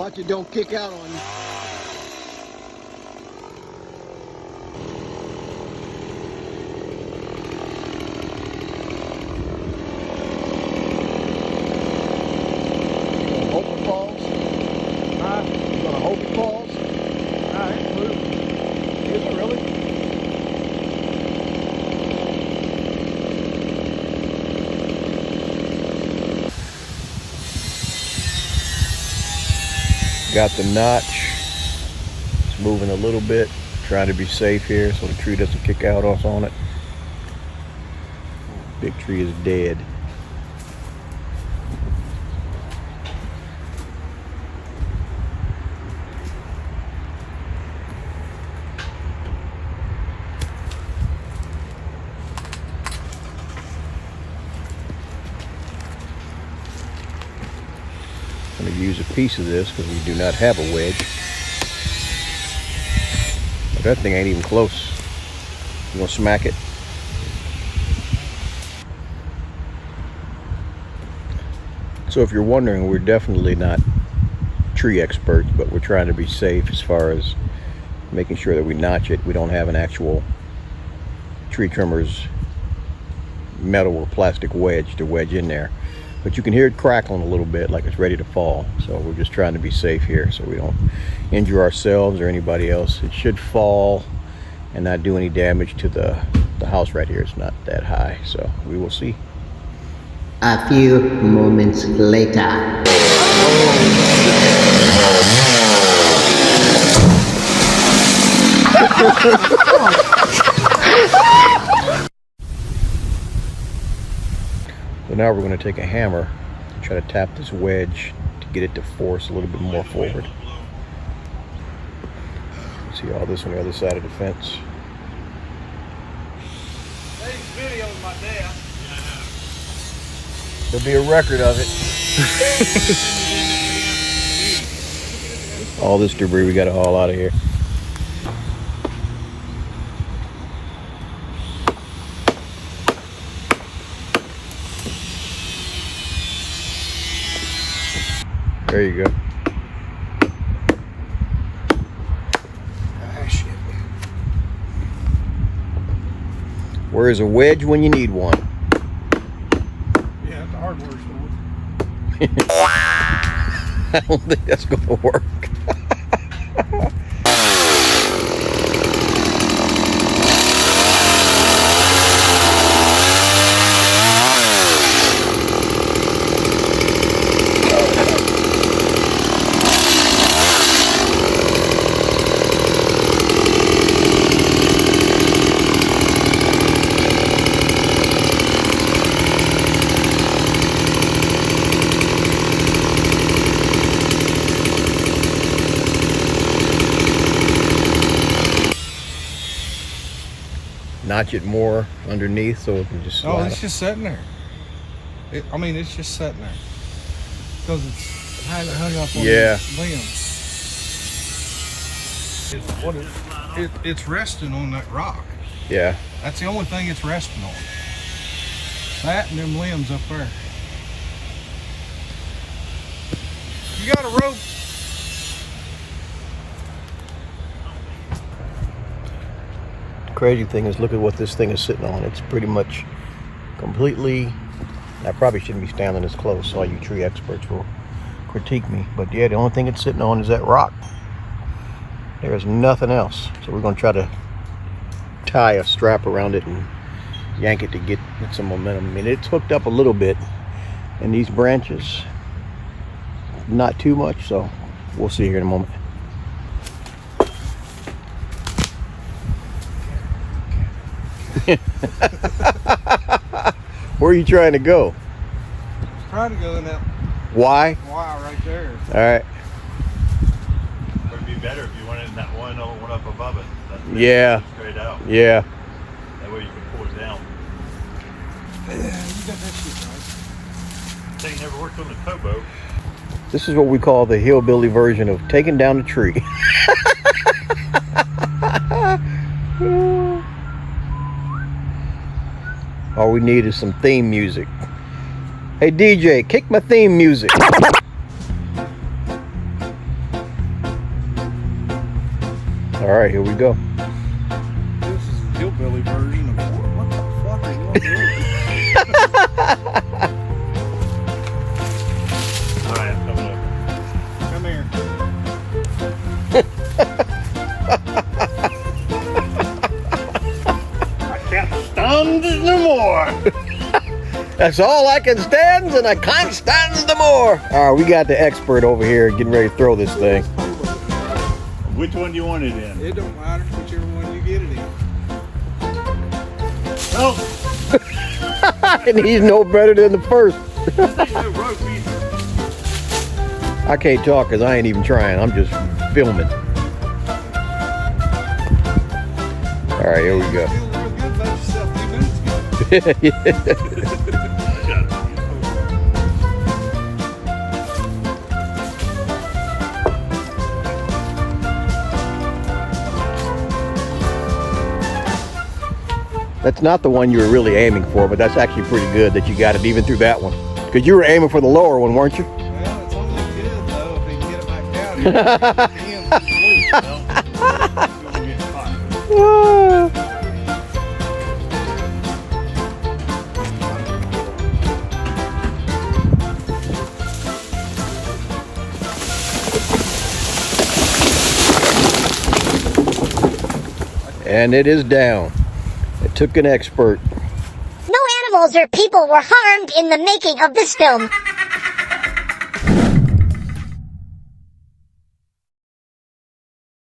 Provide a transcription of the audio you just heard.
Watch it don't kick out on you. Hope it falls. You gonna hope it falls? It's moving. Is it really? Got the notch. It's moving a little bit. Trying to be safe here so the tree doesn't kick out off on it. Big tree is dead. I'm going to use a piece of this because we do not have a wedge. But that thing ain't even close. You want to smack it? So if you're wondering, we're definitely not tree experts, but we're trying to be safe as far as making sure that we notch it. We don't have an actual tree trimmer's metal or plastic wedge to wedge in there. But you can hear it crackling a little bit like it's ready to fall. So we're just trying to be safe here so we don't injure ourselves or anybody else. It should fall and not do any damage to the house right here. It's not that high, so we will see. A few moments later. So now we're going to take a hammer and try to tap this wedge to get it to force a little bit more forward. See all this on the other side of the fence. There'll be a record of it. All this debris we got to haul out of here. There you go. Ah, shit. Where's a wedge when you need one? Yeah, at the hardware store. I don't think that's going to work. Notch it more underneath so it can just slide. Oh, it's just sitting there. It's just sitting there. Because it's hung up on the limbs. It's resting on that rock. Yeah. That's the only thing it's resting on. That and them limbs up there. You got a rope? Crazy thing is, look at what this thing is sitting on. It's pretty much completely, I probably shouldn't be standing this close, all you tree experts will critique me, but yeah, the only thing it's sitting on is that rock. There's nothing else. So we're going to try to tie a strap around it and yank it to get some momentum. I mean, it's hooked up a little bit in these branches, not too much, so we'll see here in a moment. Where are you trying to go? Trying to go in that Y? Y right there. All right. Would be better if you went in that one up above it. Yeah. Straight out. Yeah. That way you can pull it down. Yeah, you got that shit right. They never worked on the towboat. This is what we call the hillbilly version of taking down the tree. All we need is some theme music. Hey DJ, kick my theme music. All right, here we go. This is the hillbilly version of what the fuck are you doing? All right, I'm coming over. Come here. I can't stand it no more. That's all I can stand, and I can't stand no more. All right, we got the expert over here getting ready to throw this thing. Which one do you want it in? It don't matter whichever one you get it in. No. And he's no better than the first. I can't talk because I ain't even trying. I'm just filming. All right, here we go. Feel real good about yourself a few minutes ago. That's not the one you were really aiming for, but that's actually pretty good that you got it even through that one. Because you were aiming for the lower one, weren't you? Well, it's only good though if he can get it back down. And it is down. It took an expert. No animals or people were harmed in the making of this film.